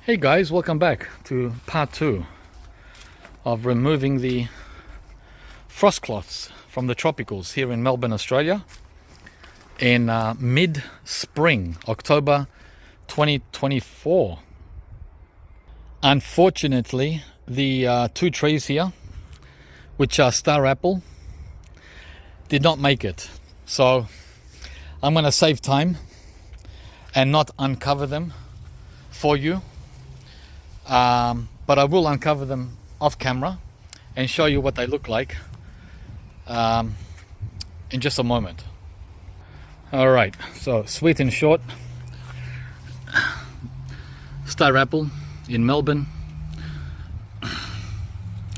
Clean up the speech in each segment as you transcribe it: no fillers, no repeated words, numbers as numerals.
Hey guys, welcome back to part 2 of removing the frost cloths from the tropicals here in Melbourne, Australia in mid-spring, October 2024. Unfortunately, the two trees here, which are star apple, did not make it. So I'm going to save time and not uncover them for you. But I will uncover them off camera and show you what they look like in just a moment. Alright, so sweet and short, star apple in Melbourne,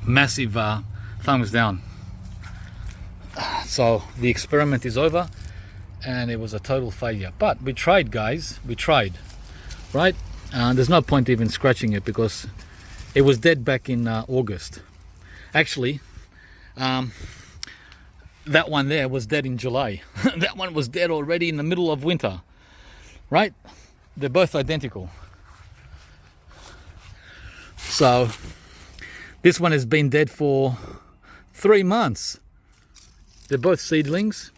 massive thumbs down. So the experiment is over and it was a total failure, but we tried, guys, we tried, right? There's no point even scratching it because it was dead back in August. Actually, that one there was dead in July. That one was dead already in the middle of winter, right? They're both identical. So this one has been dead for 3 months. They're both seedlings,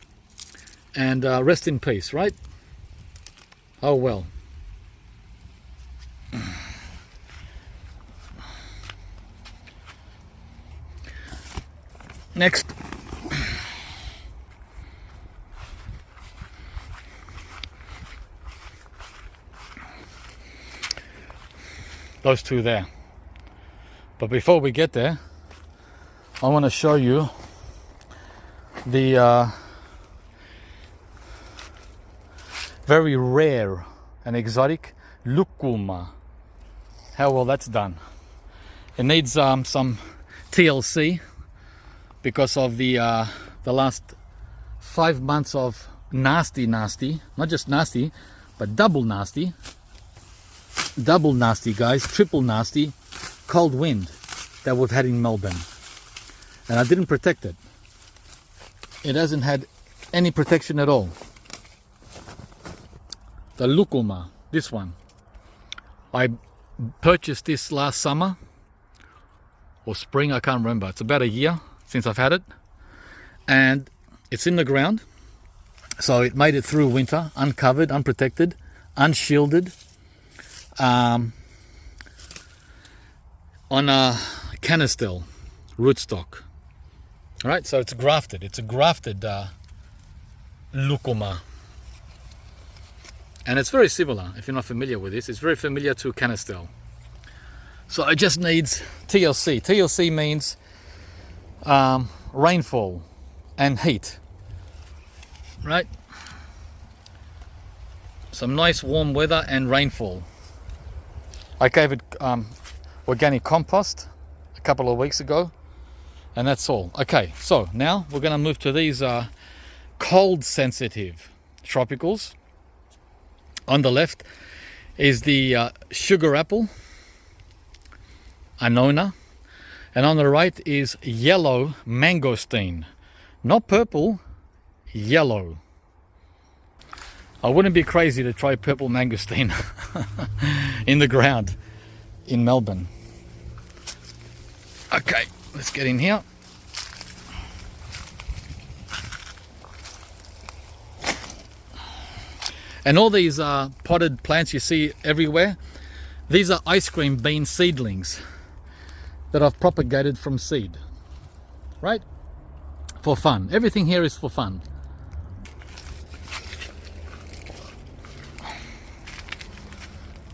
and rest in peace, right? Oh well. Next, those two there. But before we get there, I want to show you the very rare and exotic lucuma. How well that's done. It needs some TLC because of the last 5 months of nasty, not just nasty, but double nasty, guys, triple nasty cold wind that we've had in Melbourne. And I didn't protect it. It hasn't had any protection at all. The lucuma, this one, I purchased this last summer or spring, I can't remember. It's about a year since I've had it, and it's in the ground, so it made it through winter uncovered, unprotected, unshielded, on a canistel rootstock. All right, so it's a grafted lucuma, and it's very similar. If you're not familiar with this, it's very familiar to canistel. So it just needs TLC. TLC means rainfall and heat, right? Some nice warm weather and rainfall. I gave it organic compost a couple of weeks ago, and that's all. Okay, so now we're going to move to these cold sensitive tropicals. On the left is the sugar apple, Annona, and on the right is yellow mangosteen. Not purple, yellow. I wouldn't be crazy to try purple mangosteen in the ground in Melbourne. Okay, let's get in here. And all these potted plants you see everywhere, these are ice cream bean seedlings that I've propagated from seed, right? For fun. Everything here is for fun.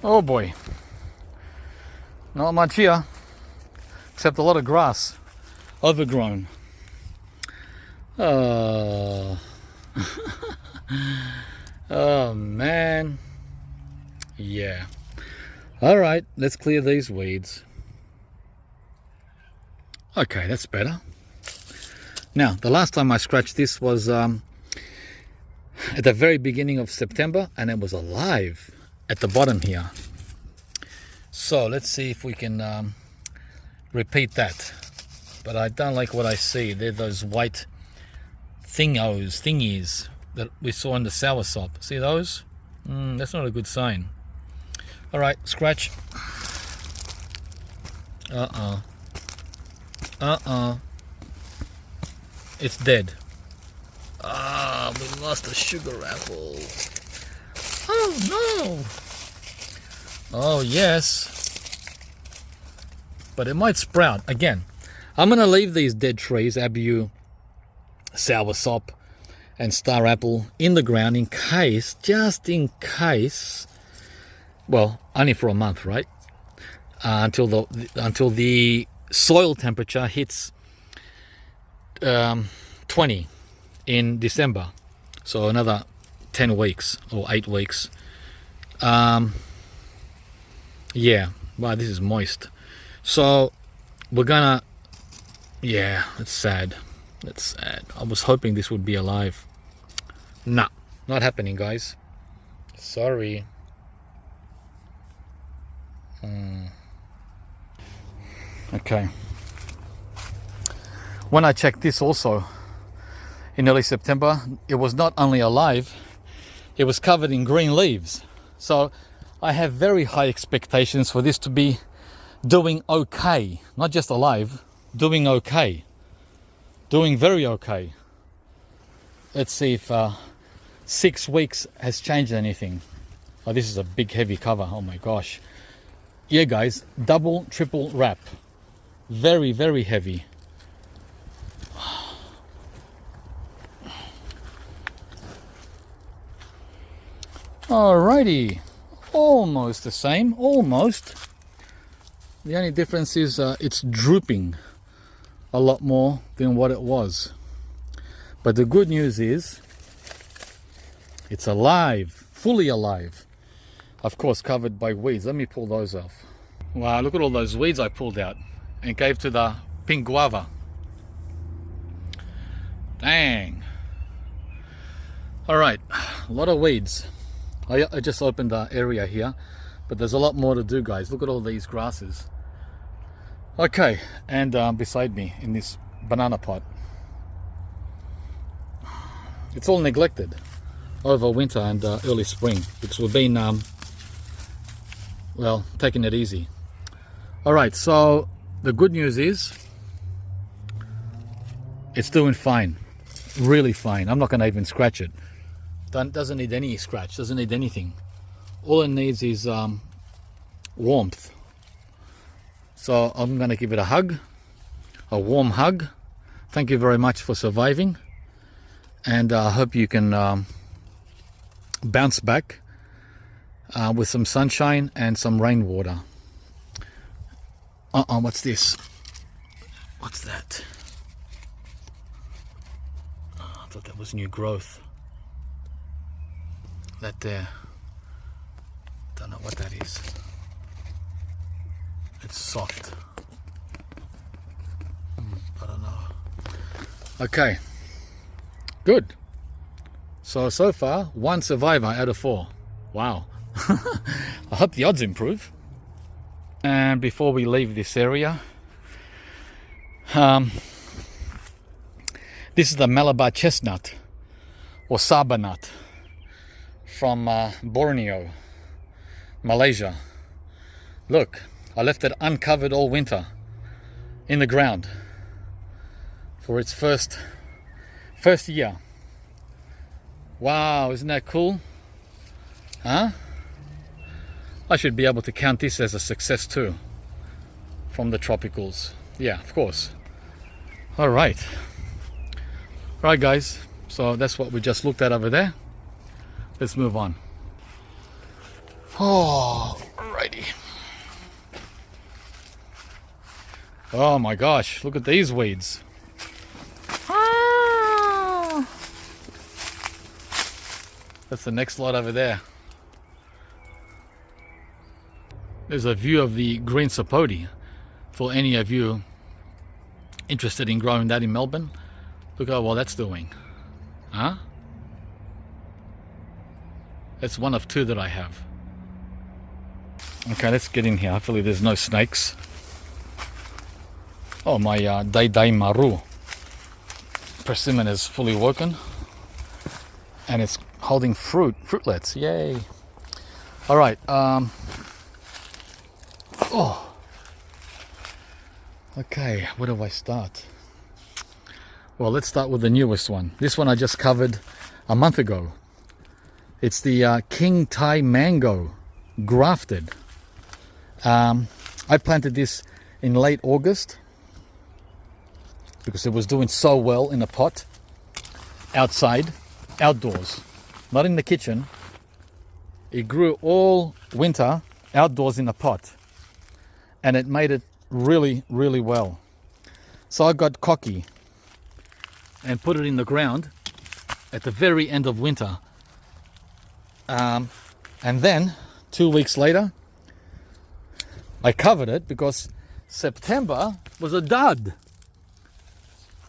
Oh boy. Not much here, except a lot of grass, overgrown. Oh. Oh man. Yeah. All right, let's clear these weeds. Okay, that's better. Now, the last time I scratched this was at the very beginning of September, and it was alive at the bottom here. So let's see if we can repeat that. But I don't like what I see. They're those white thingies that we saw in the soursop. See those? That's not a good sign. All right, scratch. It's dead. Ah, we lost a sugar apple. Oh no. Oh yes. But it might sprout. Again, I'm going to leave these dead trees, abu, soursop, and star apple in the ground in case, just in case, well, only for a month, right? Until the soil temperature hits 20 in December. So another 10 weeks or 8 weeks. Yeah, wow, this is moist. So we're gonna, yeah, it's sad. It's sad. I was hoping this would be alive. Nah, not happening, guys. Sorry. Okay. When I checked this also in early September, it was not only alive, it was covered in green leaves. So I have very high expectations for this to be doing okay. Not just alive, doing okay. Doing very okay. Let's see if 6 weeks has changed anything. Oh, this is a big heavy cover. Oh my gosh. Yeah guys, double, triple wrap. Very, very heavy. Alrighty. Almost the same, almost. The only difference is it's drooping a lot more than what it was. But the good news is it's alive, fully alive. Of course, covered by weeds. Let me pull those off. Wow, look at all those weeds I pulled out and gave to the pink guava. Dang. All right, a lot of weeds. I just opened the area here, but there's a lot more to do, guys. Look at all these grasses. Okay, and beside me in this banana pot, it's all neglected over winter and early spring because we've been, well, taking it easy. All right, so the good news is it's doing fine, really fine. I'm not going to even scratch it. Doesn't need any scratch, doesn't need anything. All it needs is warmth. So I'm going to give it a hug, a warm hug. Thank you very much for surviving, and I hope you can bounce back with some sunshine and some rainwater. What's this? What's that? Oh, I thought that was new growth. That there. Don't know what that is. It's soft. I don't know. Okay. Good. So far, 1 survivor out of 4. Wow. I hope the odds improve. And before we leave this area, this is the Malabar chestnut or Sabah nut from Borneo, Malaysia. Look, I left it uncovered all winter in the ground for its first year. Wow, isn't that cool? Huh? I should be able to count this as a success too, from the tropicals. Yeah, of course. All right, guys, so that's what we just looked at over there. Let's move on. Oh, righty. Oh my gosh, look at these weeds. Ah! That's the next lot over there. There's a view of the green sapote for any of you interested in growing that in Melbourne. Look how well that's doing. Huh? That's one of 2 that I have. Okay, let's get in here. Hopefully there's no snakes. Oh, my Dai Maru persimmon is fully woken. And it's holding fruitlets. Yay. All right. Oh. Okay, where do I start? Well, let's start with the newest one. This one I just covered a month ago. It's the King Thai mango grafted. I planted this in late August because it was doing so well in a pot outside, outdoors, not in the kitchen. It grew all winter outdoors in a pot, and it made it really, really well. So I got cocky and put it in the ground at the very end of winter. And then 2 weeks later, I covered it because September was a dud,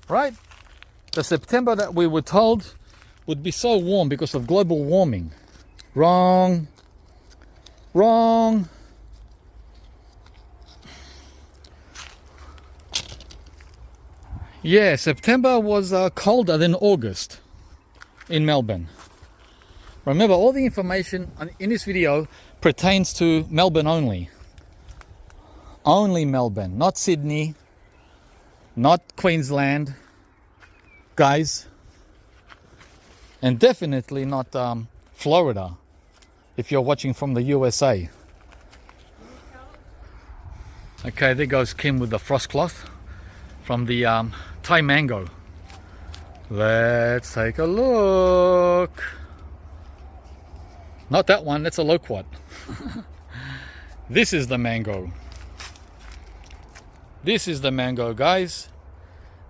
right? The September that we were told would be so warm because of global warming. Wrong. Wrong. Yeah, September was colder than August in Melbourne. Remember, all the information in this video pertains to Melbourne only. Only Melbourne, not Sydney, not Queensland, guys. And definitely not Florida, if you're watching from the USA. Okay, there goes Kim with the frost cloth from the Thai mango. Let's take a look. Not that one, that's a loquat. This is the mango. This is the mango, guys,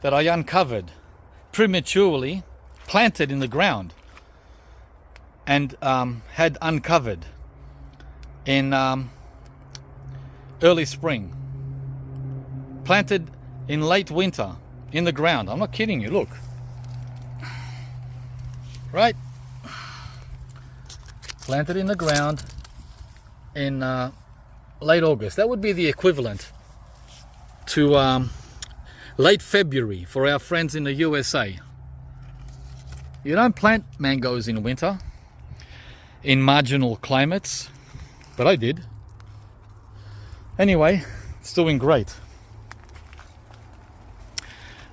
that I uncovered prematurely, planted in the ground, and had uncovered in early spring. Planted in late winter in the ground. I'm not kidding you, look. Right? Planted in the ground in late August. That would be the equivalent to late February for our friends in the USA. You don't plant mangoes in winter in marginal climates, but I did. Anyway, it's doing great.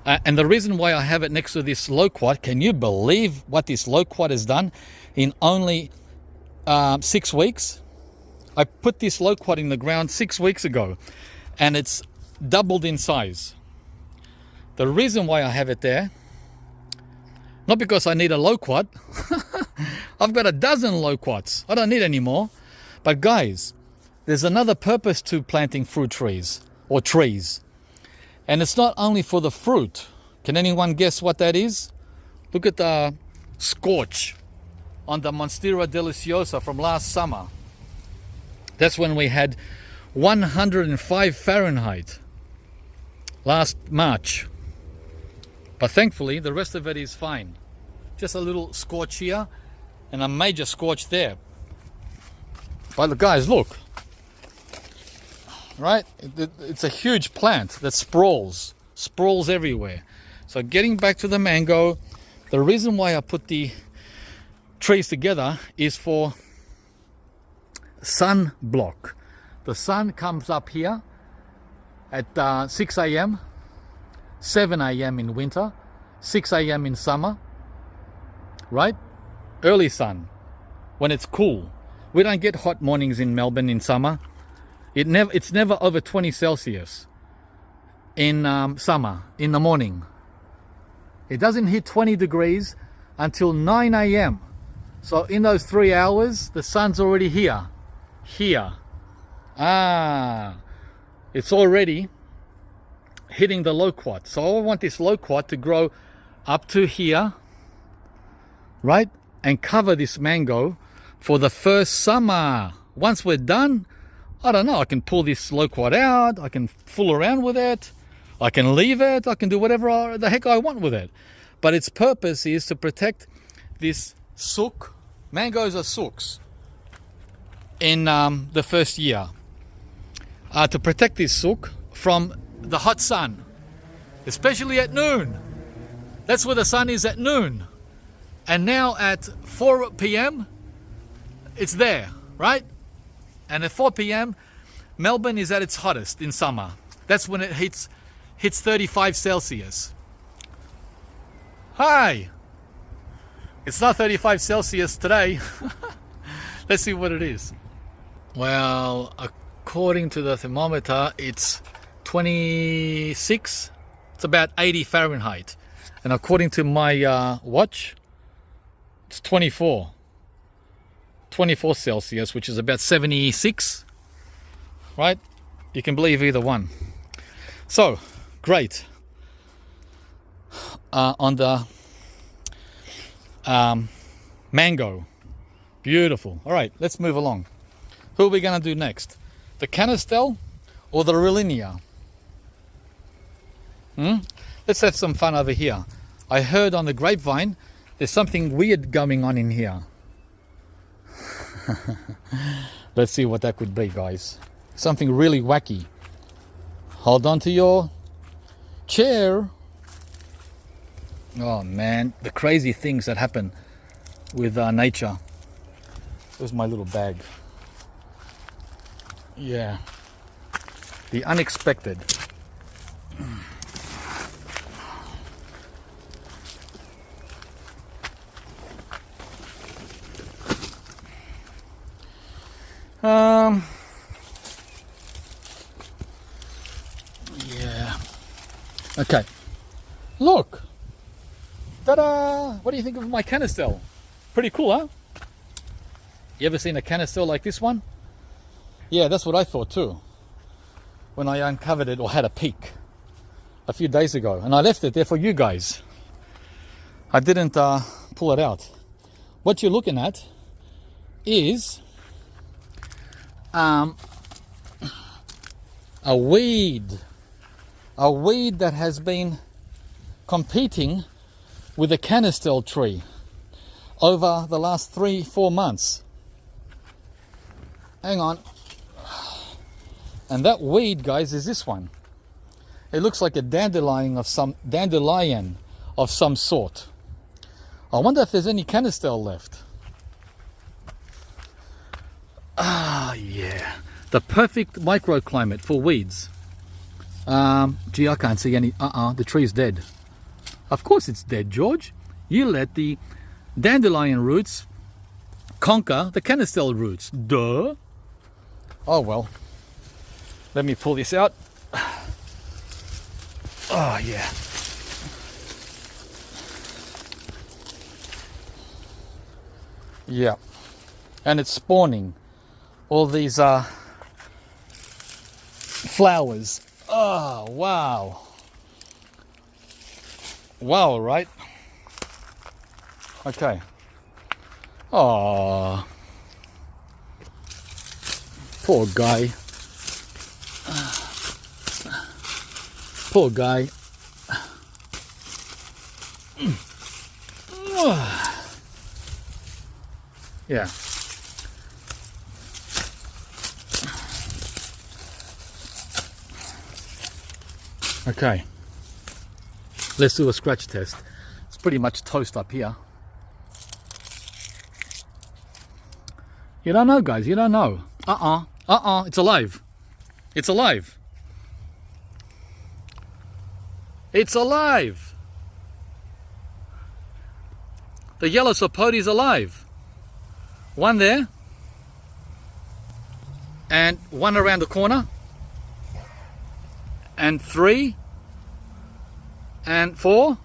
And the reason why I have it next to this loquat, can you believe what this loquat has done in only 6 weeks? I put this loquat in the ground 6 weeks ago, and it's doubled in size. The reason why I have it there, not because I need a loquat. I've got a dozen loquats. I don't need any more. But guys, there's another purpose to planting fruit trees or trees. And it's not only for the fruit. Can anyone guess what that is? Look at the scorch on the Monstera deliciosa from last summer. That's when we had 105 Fahrenheit last March. But thankfully, the rest of it is fine. Just a little scorch here and a major scorch there. But guys, look. Right? It's a huge plant that sprawls everywhere. So getting back to the mango, the reason why I put the trees together is for sun block. The sun comes up here at 6 a.m., 7 a.m. in winter, 6 a.m. in summer, right? Early sun, when it's cool. We don't get hot mornings in Melbourne in summer. It's never over 20 Celsius in summer, in the morning. It doesn't hit 20 degrees until 9 a.m. So in those 3 hours, the sun's already here. It's already hitting the loquat. So I want this loquat to grow up to here, right? And cover this mango for the first summer. Once we're done, I don't know, I can pull this loquat out, I can fool around with it, I can leave it, I can do whatever the heck I want with it. But its purpose is to protect this sook. Mangoes are sooks in the first year. To protect this sook from the hot sun, especially at noon. That's where the sun is at noon. And now at 4 p.m, it's there, right? And at 4 p.m, Melbourne is at its hottest in summer. That's when it hits hits 35 Celsius. Hi! It's not 35 Celsius today. Let's see what it is. Well, according to the thermometer, it's 26. It's about 80 Fahrenheit. And according to my watch, it's 24 Celsius, which is about 76, right? You can believe either one. So, great. On the mango. Beautiful. All right, let's move along. Who are we going to do next? The Canistel or the Rollinia? Let's have some fun over here. I heard on the grapevine there's something weird going on in here. Let's see what that could be, guys. Something really wacky. Hold on to your chair. Oh man, the crazy things that happen with nature. Where's my little bag? Yeah. The unexpected. Yeah. Okay. Look. Ta-da! What do you think of my Canistel? Pretty cool, huh? You ever seen a Canistel like this one? Yeah, that's what I thought too. When I uncovered it or had a peek a few days ago. And I left it there for you guys. I didn't pull it out. What you're looking at is a weed that has been competing with a Canistel tree over the last 3-4 months. Hang on. And that weed, guys, is this one. It looks like a dandelion of some sort. I wonder if there's any Canistel left. Ah, yeah. The perfect microclimate for weeds. Gee, I can't see any. The tree's dead. Of course it's dead, George. You let the dandelion roots conquer the Canistel roots. Duh. Oh, well. Let me pull this out. Oh, yeah. Yeah. And it's spawning all these flowers. Oh, wow. Wow, right? Okay. Oh, poor guy. Poor guy. Yeah. Okay. Let's do a scratch test. It's pretty much toast up here. You don't know, guys. You don't know. It's alive. It's alive. It's alive. The yellow sapote is alive. One there. And one around the corner. And 3. And 4.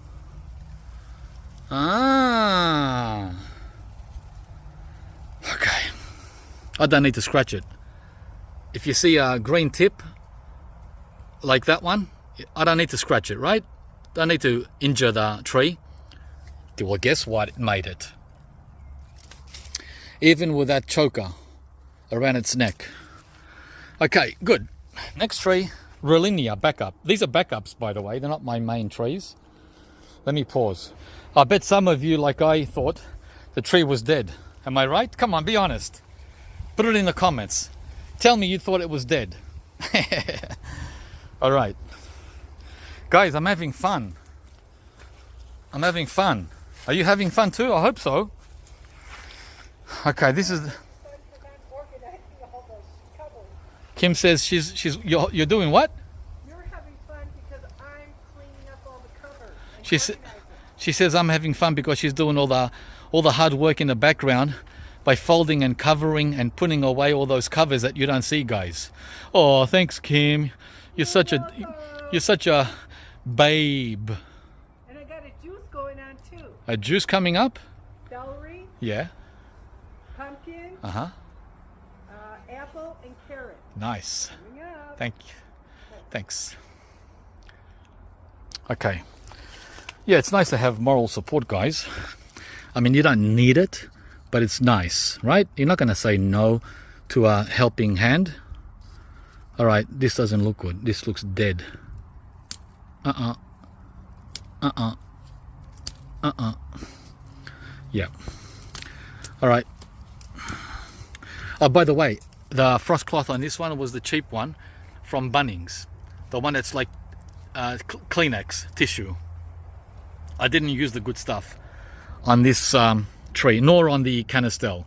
Ah. Okay. I don't need to scratch it. If you see a green tip like that one, I don't need to scratch it, right? Don't need to injure the tree. Well, guess what? It made it. Even with that choker around its neck. Okay, good. Next tree, Rollinia, backup. These are backups, by the way. They're not my main trees. Let me pause. I bet some of you, like I thought, the tree was dead. Am I right? Come on, be honest. Put it in the comments. Tell me you thought it was dead. All right. Guys, I'm having fun. I'm having fun. Are you having fun too? I hope so. Okay, this is... Kim says you're doing what? You're having fun because She says I'm having fun because she's doing all the hard work in the background by folding and covering and putting away all those covers that you don't see, guys. Oh, thanks, Kim. You're such a babe. And I got a juice going on too. A juice coming up? Celery. Yeah. Pumpkin. Uh-huh. Apple and carrot. Nice. Coming up. Thank you. Thanks. Okay. Yeah, it's nice to have moral support, guys. I mean, you don't need it, but it's nice, right? You're not going to say no to a helping hand. All right, this doesn't look good. This looks dead. Yeah. All right. Oh, by the way, the frost cloth on this one was the cheap one from Bunnings. The one that's like Kleenex tissue. I didn't use the good stuff on this tree, nor on the canistel.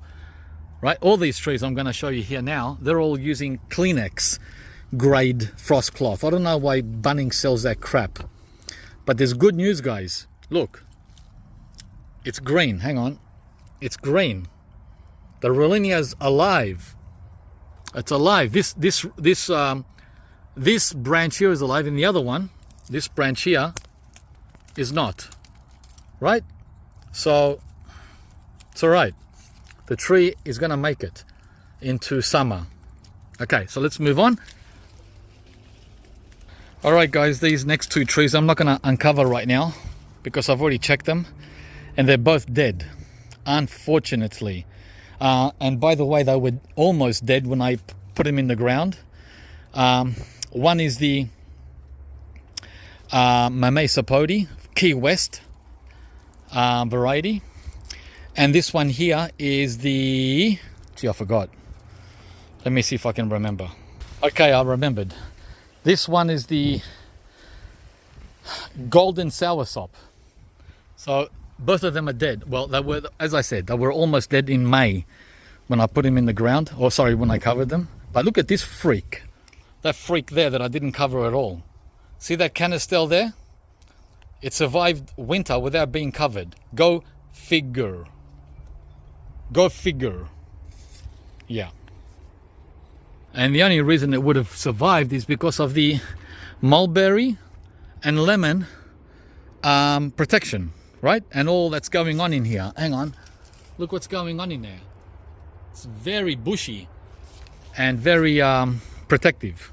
Right? All these trees I'm going to show you here now, they're all using Kleenex grade frost cloth. I don't know why Bunnings sells that crap. But there's good news, guys. Look. It's green. Hang on. It's green. The Rolinia's alive. It's alive. This branch here is alive, and the other one, this branch here, is not. Right? So it's all right. The tree is going to make it into summer. Okay, so let's move on. All right, guys, these next two trees I'm not going to uncover right now because I've already checked them, and they're both dead, unfortunately. And by the way, they were almost dead when I put them in the ground. One is the Mamei Sapodi, Key West variety. And this one here is the... Gee, I forgot. Let me see if I can remember. Okay, I remembered. This one is the Golden Soursop. So both of them are dead. Well, they were, as I said, they were almost dead in May when I put them in the ground. Or sorry, when I covered them. But look at this freak. That freak there that I didn't cover at all. See that canistel there? It survived winter without being covered. Go figure. Go figure. Yeah. And the only reason it would have survived is because of the mulberry and lemon protection, right? And all that's going on in here. Hang on. Look what's going on in there. It's very bushy and very protective.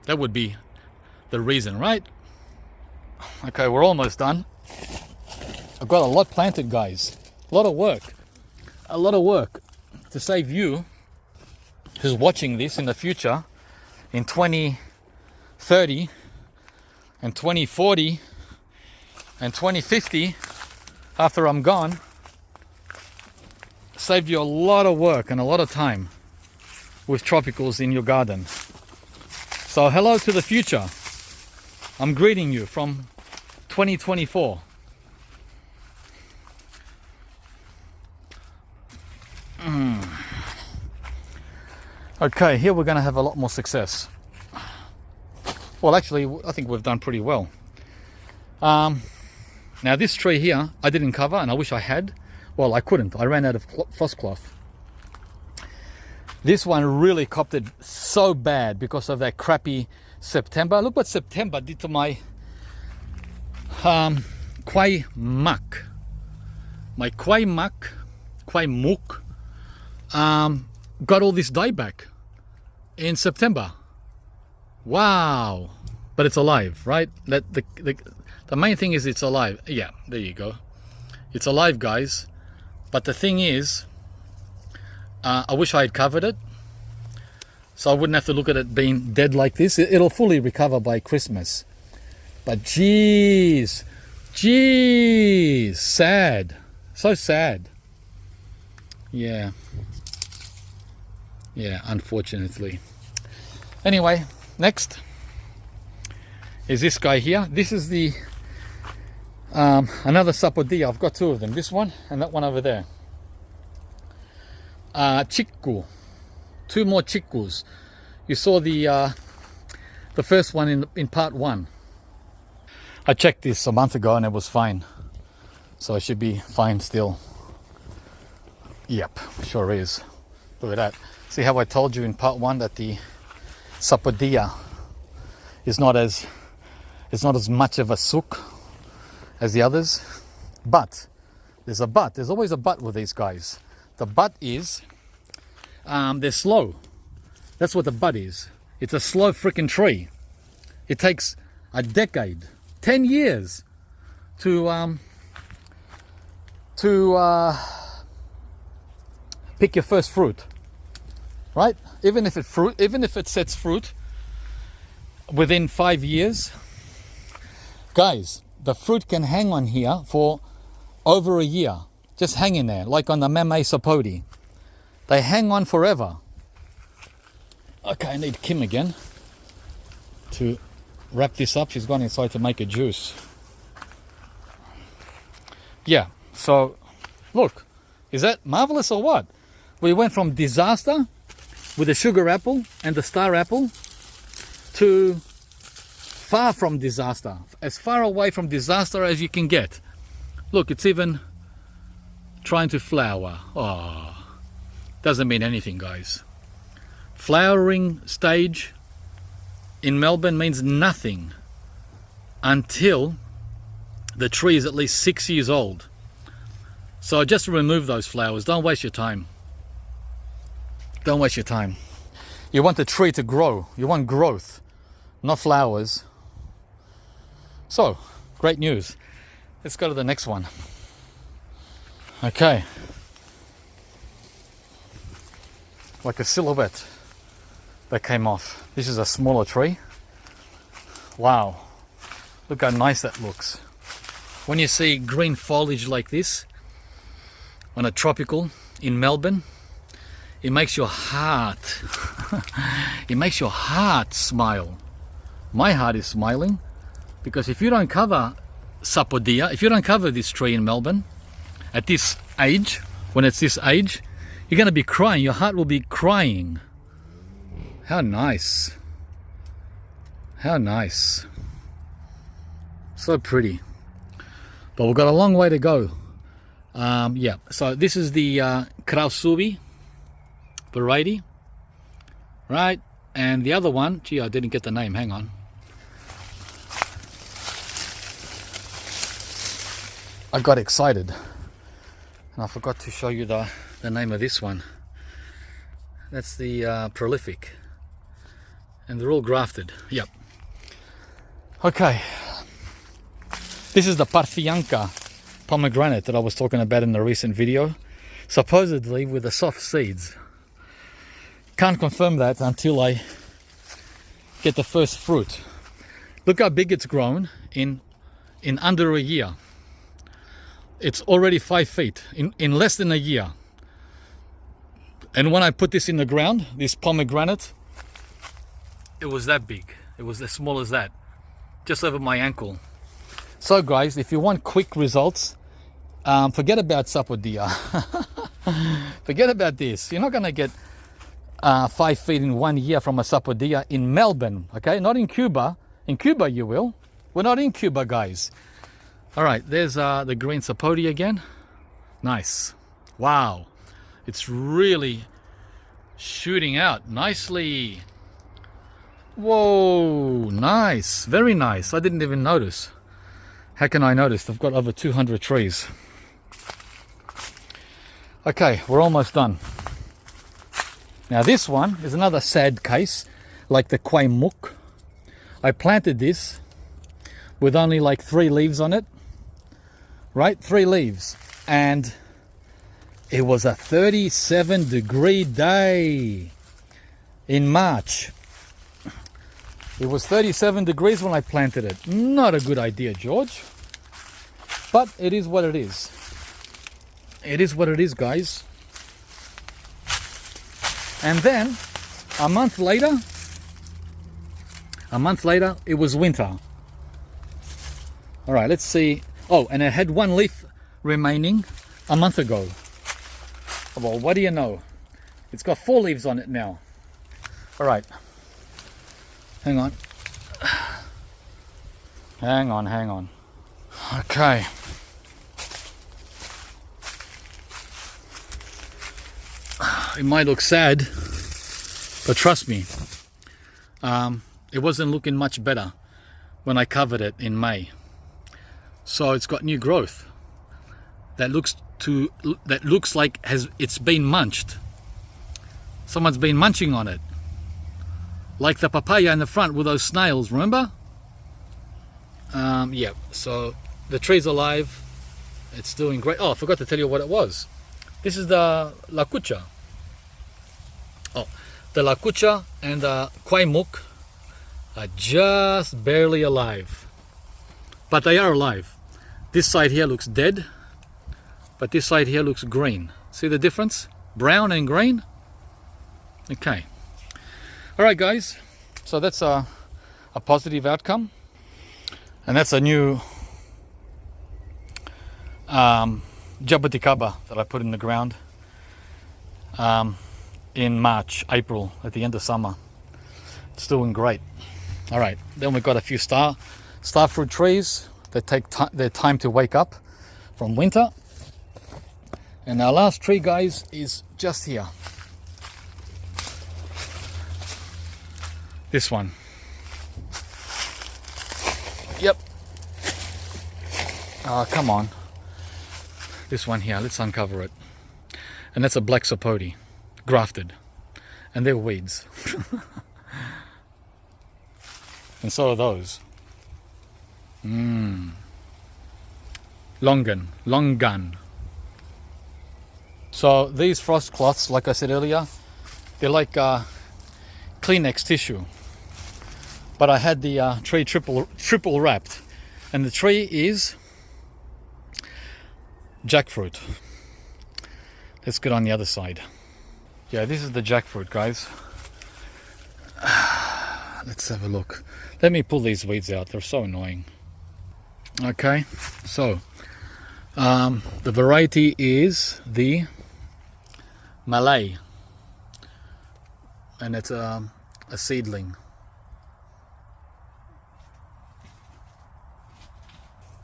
That would be the reason, right? Okay, we're almost done. I've got a lot planted, guys. A lot of work. A lot of work to save you who's watching this in the future in 2030 and 2040 and 2050 after I'm gone. Saved you a lot of work and a lot of time with tropicals in your garden. So hello to the future. I'm greeting you from 2024. Okay, here we're going to have a lot more success. Well, actually, I think we've done pretty well. Now, this tree here, I didn't cover, and I wish I had. Well, I couldn't. I ran out of frost cloth. This one really copped it so bad because of that crappy September. Look what September did to my kwai muck. My kwai muck, kwai muk, got all this dieback in September. Wow. But it's alive, right? The main thing is it's alive. Yeah, there you go. It's alive, guys. But the thing is, I wish I had covered it, so I wouldn't have to look at it being dead like this. It'll fully recover by Christmas. But geez, sad. So sad. Yeah, unfortunately. Anyway, next is this guy here. This is the another Sapodilla. I've got two of them. This one and that one over there. Chiku. Two more chikus. You saw the first one in part one. I checked this a month ago and it was fine. So it should be fine still. Yep, sure is. Look at that. See how I told you in part 1 that the Fruitopia is not as much of a sook as the others. But there's a but. There's always a but with these guys. The but is they're slow. That's what the but is. It's a slow freaking tree. It takes a decade, 10 years to pick your first fruit, right? Even if it sets fruit within 5 years, guys, the fruit can hang on here for over a year, just hang in there, like on the Meme Sapodi. They hang on forever. Okay, I need Kim again to wrap this up. She's gone inside to make a juice. Yeah, so look, is that marvelous or what? We went from disaster with the sugar apple and the star apple to far from disaster, as far away from disaster as you can get. Look, it's even trying to flower. Oh, doesn't mean anything, guys. Flowering stage in Melbourne means nothing until the tree is at least 6 years old. So just remove those flowers. Don't waste your time. Don't waste your time. You want the tree to grow. You want growth, not flowers. So, great news. Let's go to the next one. Okay. Like a silhouette that came off. This is a smaller tree. Wow. Look how nice that looks. When you see green foliage like this on a tropical in Melbourne, it makes your heart it makes your heart smile. My heart is smiling because if you don't cover Fruitopia, if you don't cover this tree in Melbourne at this age, when it's this age, you're going to be crying. Your heart will be crying. How nice. How nice. So pretty. But we've got a long way to go. Yeah, so this is the Fruitopia variety, right? And the other one, gee, I didn't get the name, hang on. I got excited and I forgot to show you the name of this one. That's the prolific, and they're all grafted. Yep. Okay, this is the Parfianca pomegranate that I was talking about in the recent video, supposedly with the soft seeds. Can't confirm that until I get the first fruit. Look how big it's grown in under a year. It's already 5 feet in less than a year. And when I put this in the ground, this pomegranate, it was that big. It was as small as that, just over my ankle. So guys, if you want quick results, forget about Fruitopia. Forget about this. You're not going to get 5 feet in 1 year from a Fruitopia in Melbourne, okay? Not in Cuba. In Cuba you will. We're not in Cuba, guys. All right, there's the green Fruitopia again. Nice. Wow. It's really shooting out nicely. Whoa, nice. Very nice. I didn't even notice. How can I notice? They've got over 200 trees. Okay, we're almost done. Now this one is another sad case, like the Kwai Muk. I planted this with only like 3 leaves on it. Right? 3 leaves. And it was a 37-degree day in March. It was 37 degrees when I planted it. Not a good idea, George. But it is what it is. It is what it is, guys. And then, a month later, it was winter. All right, let's see. Oh, and it had 1 leaf remaining a month ago. Well, what do you know? It's got 4 leaves on it now. All right. Hang on. Hang on, hang on. Okay. It might look sad, but trust me, it wasn't looking much better when I covered it in May. So it's got new growth that looks like it's been munched. Someone's been munching on it, like the papaya in the front with those snails, remember? Yeah, so the tree's alive. It's doing great. Oh, I forgot to tell you what it was. This is the lakucha. Oh, the lakucha and the kwaimuk are just barely alive, but they are alive. This side here looks dead, but this side here looks green. See the difference? Brown and green. Okay. All right, guys. So that's a positive outcome, and that's a new jabuticaba that I put in the ground in March, April, at the end of summer. It's doing great. All right, then we've got a few star fruit trees that take their time to wake up from winter. And our last tree, guys, is just here. This one. Yep. Come on. This one here, let's uncover it. And that's a black sapote, grafted. And they're weeds. And so are those. Longan. So these frost cloths, like I said earlier, they're like Kleenex tissue. But I had the tree triple wrapped. And the tree is jackfruit. Let's get on the other side. Yeah, this is the jackfruit, guys. Let's have a look. Let me pull these weeds out. They're so annoying. Okay, so the variety is the Malay, and it's a seedling.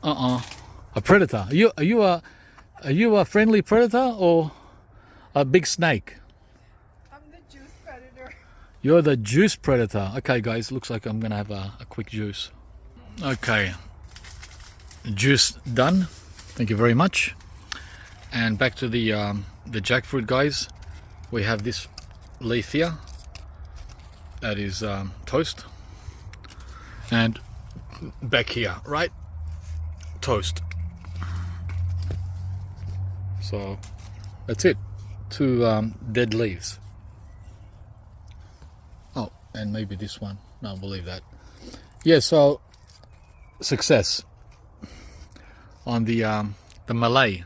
A predator. Are you a friendly predator or a big snake? I'm the juice predator. You're the juice predator. Okay, guys, looks like I'm gonna have a quick juice. Okay, juice done. Thank you very much. And back to the jackfruit, guys. We have this leaf here. That is toast. And back here, right? Toast. So that's it. 2 dead leaves. Oh, and maybe this one. No, we'll leave that. Yeah, so success on the Malay.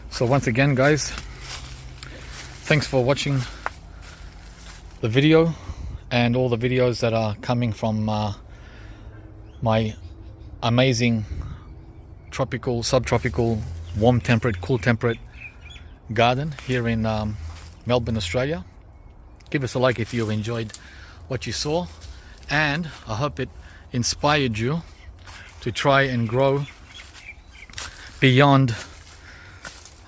So once again, guys, thanks for watching the video and all the videos that are coming from my amazing tropical, subtropical, warm temperate, cool temperate garden here in Melbourne, Australia. Give us a like if you enjoyed what you saw, and I hope it inspired you to try and grow beyond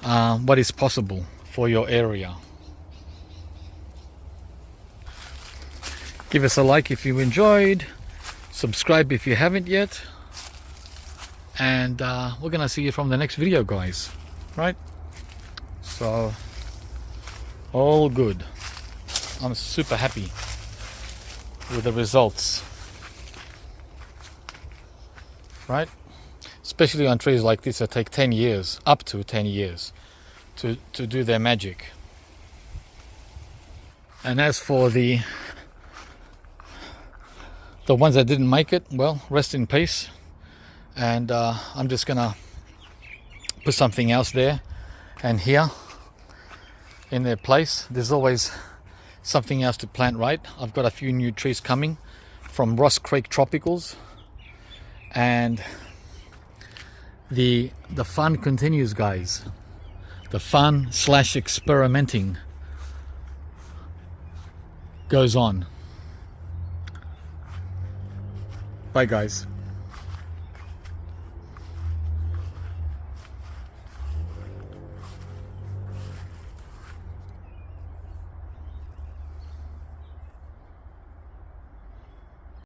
what is possible for your area. Give us a like if you enjoyed, subscribe if you haven't yet, and we're gonna see you from the next video, guys, right? So all good. I'm super happy with the results, right? Especially on trees like this that take 10 years, up to 10 years to do their magic. And as for the ones that didn't make it, well, rest in peace. And I'm just gonna put something else there and here in their place. There's always something else to plant, right? I've got a few new trees coming from Ross Creek Tropicals, and the fun continues, guys. The fun / experimenting goes on. Bye guys.